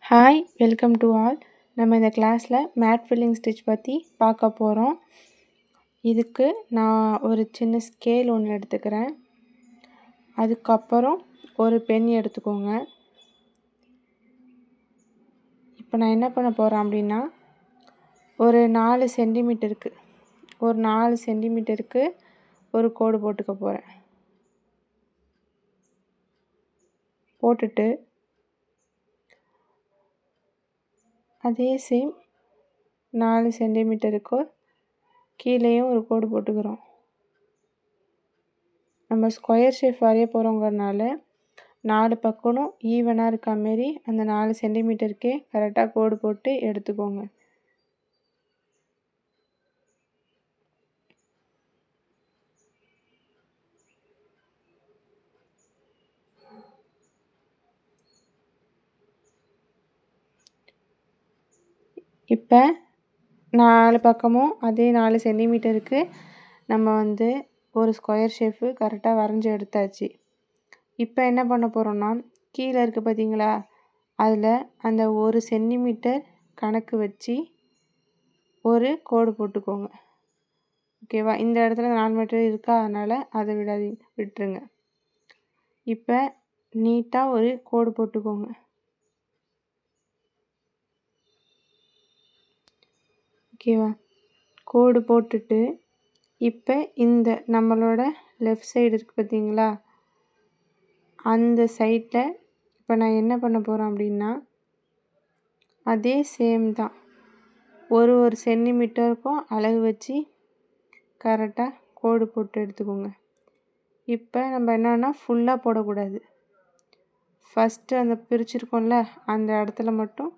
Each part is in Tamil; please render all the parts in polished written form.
Hi welcome to all. நம்ம இந்த கிளாஸில் மேட் ஃபில்லிங் ஸ்டிச் பற்றி பார்க்க போகிறோம். இதுக்கு நான் ஒரு சின்ன ஸ்கேல் ஒன்று எடுத்துக்கிறேன். அதுக்கப்புறம் ஒரு பென் எடுத்துக்கோங்க. இப்போ நான் என்ன பண்ண போகிறேன் அப்படின்னா, ஒரு 4 சென்டிமீட்டருக்கு ஒரு கோடு போட்டுக்க போகிறேன். போட்டுட்டு அதே சேம் 4 சென்டிமீட்டருக்கு கீழேயும் ஒரு கோடு போட்டுக்கிறோம். நம்ம ஸ்கொயர் ஷேப் வரைய போகிறோங்கிறனால 4 பக்கமும் ஈவனாக இருக்க மாரி அந்த 4 சென்டிமீட்டருக்கே கரெக்டாக கோடு போட்டு எடுத்துக்கோங்க. இப்போ 4 பக்கமும் அதே 4 சென்டிமீட்டருக்கு நம்ம ஒரு ஸ்கொயர் ஷேப்பு கரெக்டாக வரைஞ்சி எடுத்தாச்சு. இப்போ என்ன பண்ண போகிறோம்னா, கீழே இருக்குது பார்த்தீங்களா, அதில் அந்த 1 சென்டிமீட்டர் கணக்கு வச்சு ஒரு கோடு போட்டுக்கோங்க. ஓகேவா? இந்த இடத்துல 4 மீட்டர் இருக்கா, அதனால் அதை விட்டுருங்க. இப்போ நீட்டாக ஒரு கோடு போட்டுக்கோங்க. ஓகேவா? கோடு போட்டுட்டு இப்போ இந்த நம்மளோட லெஃப்ட் சைடு இருக்குது பார்த்தீங்களா, அந்த சைடில் இப்போ நான் என்ன பண்ண போகிறேன் அப்படின்னா, அதே சேம் தான், ஒரு சென்டிமீட்டருக்கும் அளவு வச்சு கரெக்டாக கோடு போட்டு எடுத்துக்கோங்க. இப்போ நம்ம என்னென்னா ஃபுல்லாக போடக்கூடாது. ஃபஸ்ட்டு அந்த பிரிச்சுருக்கோம்ல, அந்த இடத்துல மட்டும்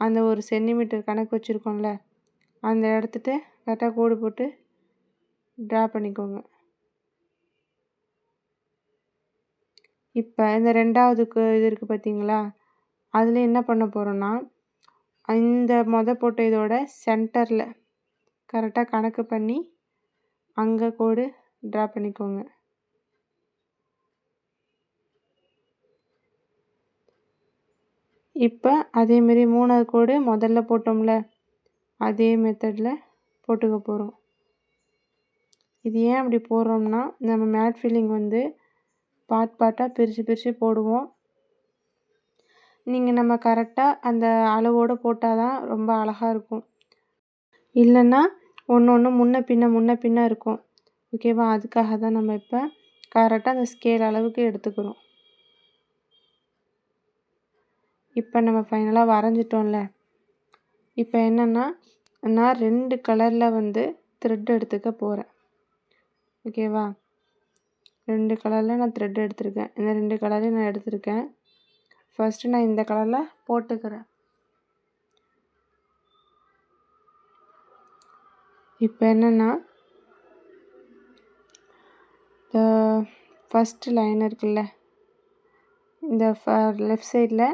அந்த 1 சென்டிமீட்டர் கணக்கு வச்சுருக்கோம்ல, அந்த இடத்துட்ட கரெக்டாக கோடு போட்டு ட்ரா பண்ணிக்கோங்க. இப்போ இந்த 2வதுக்கு இது இருக்குது பார்த்தீங்களா, அதில் என்ன பண்ண போகிறோன்னா, இந்த போட்ட இதோட சென்டரில் கரெக்டாக கணக்கு பண்ணி அங்கே கோடு ட்ரா பண்ணிக்கோங்க. இப்போ அதேமாரி 3வது கோடு முதல்ல போட்டோம்ல, அதே மெத்தடில் போட்டுக்க போகிறோம். இது ஏன் அப்படி போடுறோம்னா, நம்ம மேட் ஃபில்லிங் பார்ட்டாக பிரித்து போடுவோம். நம்ம கரெக்டாக அந்த அளவோடு போட்டால் தான் ரொம்ப அழகாக இருக்கும். இல்லைன்னா ஒன்று முன்ன பின்ன இருக்கும். ஓகேவா? அதுக்காக தான் நம்ம இப்போ கரெக்டாக அந்த ஸ்கேல் அளவுக்கு எடுத்துக்கிறோம். இப்போ நம்ம ஃபைனலாக வரைஞ்சிட்டோம்ல. இப்போ என்னென்னா, நான் 2 கலரில் த்ரெட் எடுத்துக்க போகிறேன். ஓகேவா? 2 கலரில் நான் த்ரெட் எடுத்திருக்கேன். இந்த 2 கலரையும் நான் எடுத்திருக்கேன். ஃபஸ்ட்டு நான் இந்த கலரில் போட்டுக்கிறேன். இப்போ என்னென்னா, இந்த ஃபஸ்ட்டு லைன் இருக்குல்ல, இந்த லெஃப்ட் சைடில்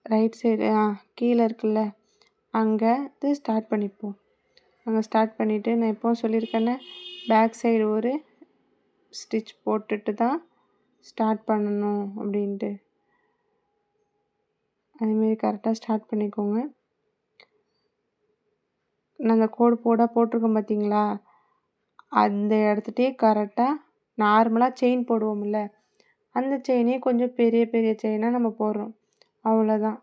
ரைட் சைடு கீழே இருக்குல்ல, அங்கே ஸ்டார்ட் பண்ணிப்போம். அங்கே ஸ்டார்ட் பண்ணிவிட்டு நான் எப்போவும் சொல்லியிருக்கேன்னே, பேக் சைடு ஒரு ஸ்டிச் போட்டுட்டு தான் ஸ்டார்ட் பண்ணணும் அப்படின்ட்டு. அதுமாரி கரெக்டாக ஸ்டார்ட் பண்ணிக்கோங்க. நான் அந்த கோடு போட்டிருக்கோம் பார்த்தீங்களா, அந்த இடத்துட்டே கரெக்டாக நார்மலாக செயின் போடுவோம்ல, அந்த செயினே கொஞ்சம் பெரிய பெரிய செயினாக நம்ம போடுறோம். அவ்வளோதான்.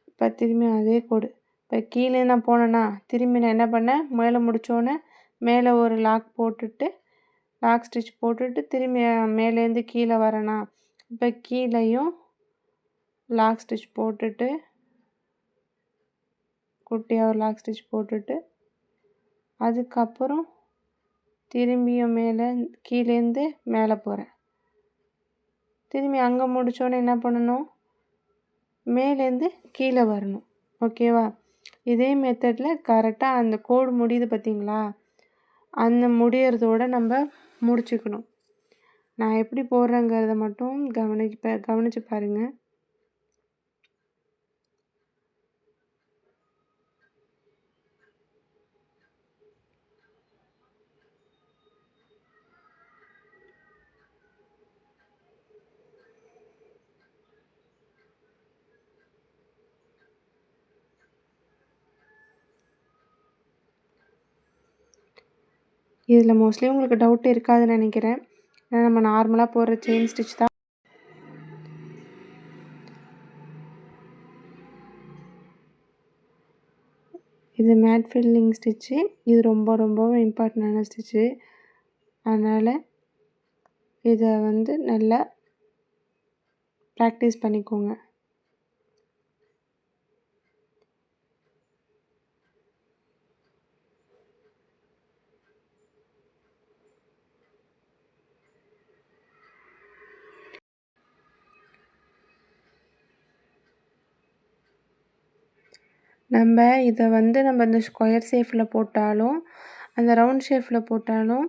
இப்போ திரும்பி அதே கோடு. இப்போ கீழே நான் போனேன்னா, திரும்பி நான் என்ன பண்ணேன், மேலே முடித்தோன்னே மேலே ஒரு லாக் ஸ்டிச் போட்டுட்டு திரும்பி மேலேருந்து கீழே வரேனா, இப்போ கீழேயும் லாக் ஸ்டிச் போட்டுட்டு, குட்டியாக ஒரு லாக் ஸ்டிச் போட்டுட்டு, அதுக்கப்புறம் திரும்பியும் கீழேருந்து மேலே போகிறேன். திரும்பி அங்கே முடித்தோன்னே என்ன பண்ணணும், மேலேருந்து கீழே வரணும். ஓகேவா? இதே மெத்தடில் கரெக்டாக அந்த கோடு முடியுது பார்த்தீங்களா, அந்த முடியறதோடு நம்ம முடிச்சுக்கணும். நான் எப்படி போடுறேங்கிறத மட்டும் கவனித்து பாருங்கள். இதில் மோஸ்ட்லி உங்களுக்கு டவுட் இருக்காதுன்னு நினைக்கிறேன். ஏன்னா நம்ம நார்மலாக போடுற செயின் ஸ்டிச் தான். இது மேட் ஃபில்லிங் ஸ்டிச்சு. இது ரொம்பவும் இம்பார்ட்டண்டான ஸ்டிச்சு. அதனால் இதை வந்து நல்லா ப்ராக்டிஸ் பண்ணிக்கோங்க. நம்ம இதை வந்து நம்ம இந்த ஸ்கொயர் ஷேப்பில் போட்டாலும் அந்த ரவுண்ட் ஷேப்பில் போட்டாலும்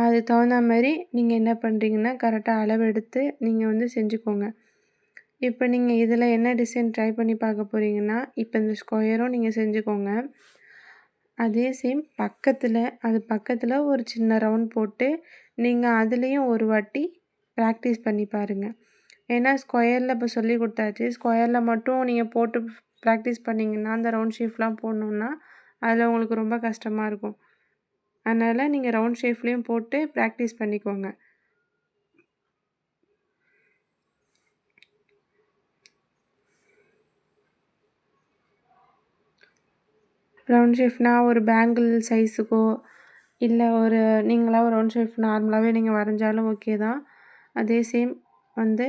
அது தகுந்த மாதிரி நீங்கள் என்ன பண்ணுறீங்கன்னா கரெக்டாக அளவு எடுத்து நீங்கள் வந்து செஞ்சுக்கோங்க. இப்போ நீங்கள் இதில் என்ன டிசைன் ட்ரை பண்ணி பார்க்க போகிறீங்கன்னா, இப்போ இந்த ஸ்கொயரும் நீங்கள் செஞ்சுக்கோங்க. அதே சேம் பக்கத்தில் ஒரு சின்ன ரவுண்ட் போட்டு நீங்கள் அதுலேயும் ஒரு வாட்டி ப்ராக்டிஸ் பண்ணி பாருங்கள். ஏன்னா ஸ்கொயரில் இப்போ சொல்லி கொடுத்தாச்சு. ஸ்கொயரில் மட்டும் நீங்கள் போட்டு ப்ராக்டிஸ் பண்ணிங்கன்னா அந்த ரவுண்ட் ஷேப்லாம் போடணுன்னா அதில் உங்களுக்கு ரொம்ப கஷ்டமாக இருக்கும். அதனால் நீங்கள் ரவுண்ட் ஷேப்லேயும் போட்டு ப்ராக்டிஸ் பண்ணிக்கோங்க. ரவுண்ட் ஷேப்னால் ஒரு பேங்கிள் சைஸுக்கோ இல்லை நீங்களாக ஒரு ரவுண்ட் ஷேப் நார்மலாகவே நீங்கள் வரைஞ்சாலும் ஓகே தான். அதே சேம் வந்து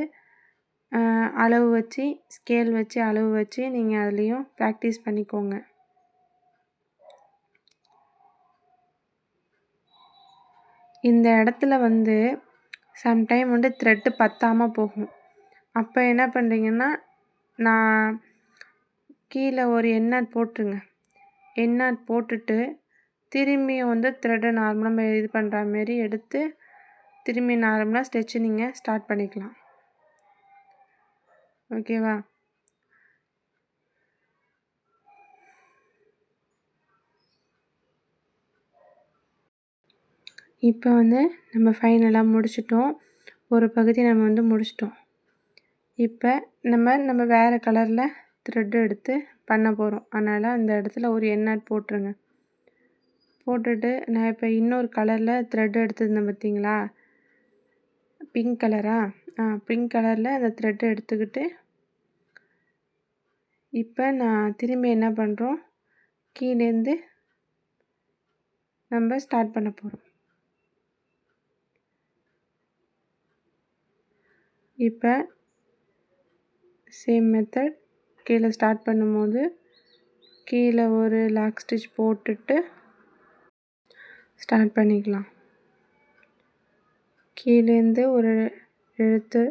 அளவு வச்சு ஸ்கேல் வச்சு அளவு வச்சு நீங்கள் அதுலேயும் ப்ராக்டிஸ் பண்ணிக்கோங்க. இந்த இடத்துல வந்து சம்டைம் வந்து த்ரெட்டு பத்தாமல் போகும். அப்போ என்ன பண்ணுறீங்கன்னா, நான் கீழே ஒரு எண்ணாட் போட்டுருங்க. எண்ணாட் போட்டுட்டு திரும்பியும் வந்து த்ரெட்டை நார்மலாக இது பண்ணுற மாரி எடுத்து திரும்பி நார்மலாக ஸ்டிச்சு நீங்கள் ஸ்டார்ட் பண்ணிக்கலாம். ஓகேவா? இப்போ வந்து நம்ம ஃபைனலாக முடிச்சிட்டோம். ஒரு பகுதி நம்ம வந்து முடிச்சிட்டோம். இப்போ நம்ம வேறு கலரில் த்ரெட்டு எடுத்து பண்ண போகிறோம். அதனால் அந்த இடத்துல ஒரு எண்ணாட் போட்டுருங்க. போட்டுட்டு நான் இப்போ இன்னொரு கலரில் த்ரெட் எடுத்துருந்தேன் பார்த்தீங்களா, பிங்க் கலரா? பிங்க் கலரில் அந்த த்ரெட்டை எடுத்துக்கிட்டு இப்போ நான் திரும்பி என்ன பண்ணுறோம், கீழேருந்து நம்ம ஸ்டார்ட் பண்ண போகிறோம். இப்போ சேம் மெத்தட் கீழே ஸ்டார்ட் பண்ணும்போது கீழே ஒரு லாக் ஸ்டிச் போட்டுட்டு ஸ்டார்ட் பண்ணிக்கலாம். கீழேருந்து ஒரு இழுத்து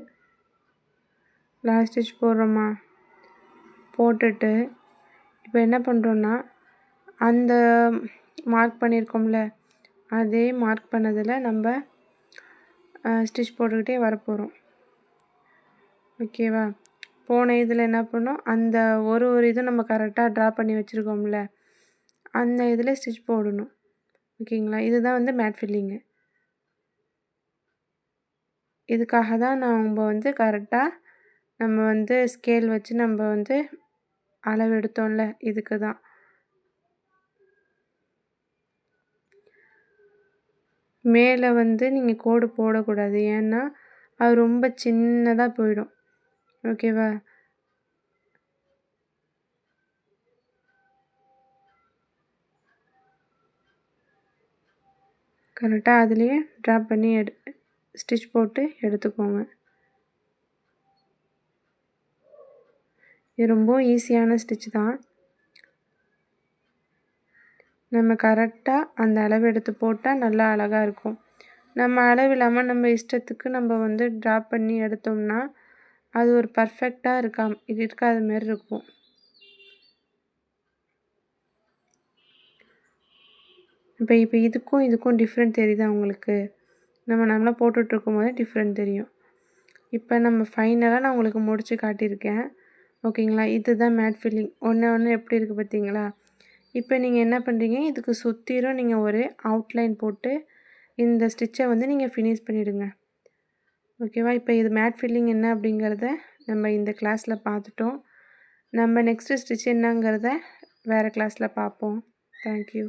லாக் ஸ்டிச் போடுறோமா, போட்டுட்டு இப்போ என்ன பண்ணுறோன்னா அந்த மார்க் பண்ணியிருக்கோம்ல அதே மார்க் பண்ணதில் நம்ம ஸ்டிச் போட்டுக்கிட்டே வரப்போகிறோம். ஓகேவா? போன இதில் என்ன பண்ணோம், அந்த ஒரு இதுவும் நம்ம கரெக்டாக ட்ரா பண்ணி வச்சுருக்கோம்ல அந்த இதில் ஸ்டிச் போடணும். ஓகேங்களா? இதுதான் வந்து மேட் ஃபில்லிங்கு. இதுக்காக தான் நம்ம வந்து கரெக்டாக நம்ம வந்து ஸ்கேல் வச்சு நம்ம வந்து அளவு எடுத்தோம்ல, இதுக்கு தான். மேலே வந்து நீங்கள் கோடு போடக்கூடாது. ஏன்னா அது ரொம்ப சின்னதாக போயிடும். ஓகேவா? கரெக்டாக அதுலேயே ட்ரா பண்ணி ஸ்டிச் போட்டு எடுத்துக்கோங்க. இது ரொம்ப ஈஸியான ஸ்டிச் தான். நம்ம கரெக்டாக அந்த அளவு எடுத்து போட்டால் நல்லா அழகாக இருக்கும். நம்ம அளவு இல்லாமல் நம்ம இஷ்டத்துக்கு நம்ம வந்து ட்ரா பண்ணி எடுத்தோம்னா அது ஒரு பர்ஃபெக்டாக இருக்காத மாரி இருக்கும். இப்போ இதுக்கும் டிஃப்ரெண்ட் தெரியுதா உங்களுக்கு? நம்ம நல்லா போட்டுட்ருக்கும் போதே டிஃப்ரெண்ட் தெரியும். இப்போ நம்ம ஃபைனலாக நான் உங்களுக்கு முடித்து காட்டியிருக்கேன். ஓகேங்களா? இதுதான் மேட் ஃபில்லிங். ஒன்று எப்படி இருக்குது பார்த்தீங்களா? இப்போ நீங்கள் என்ன பண்ணுறீங்க, இதுக்கு சுற்றிலும் நீங்கள் ஒரு அவுட்லைன் போட்டு இந்த ஸ்டிச்சை வந்து நீங்கள் ஃபினிஷ் பண்ணிவிடுங்க. ஓகேவா? இப்போ இது மேட் ஃபில்லிங் என்ன அப்படிங்கிறத நம்ம இந்த கிளாஸில் பார்த்துட்டோம். நம்ம நெக்ஸ்ட்டு ஸ்டிச் என்னங்கிறத வேறு கிளாஸில் பார்ப்போம். தேங்க்யூ.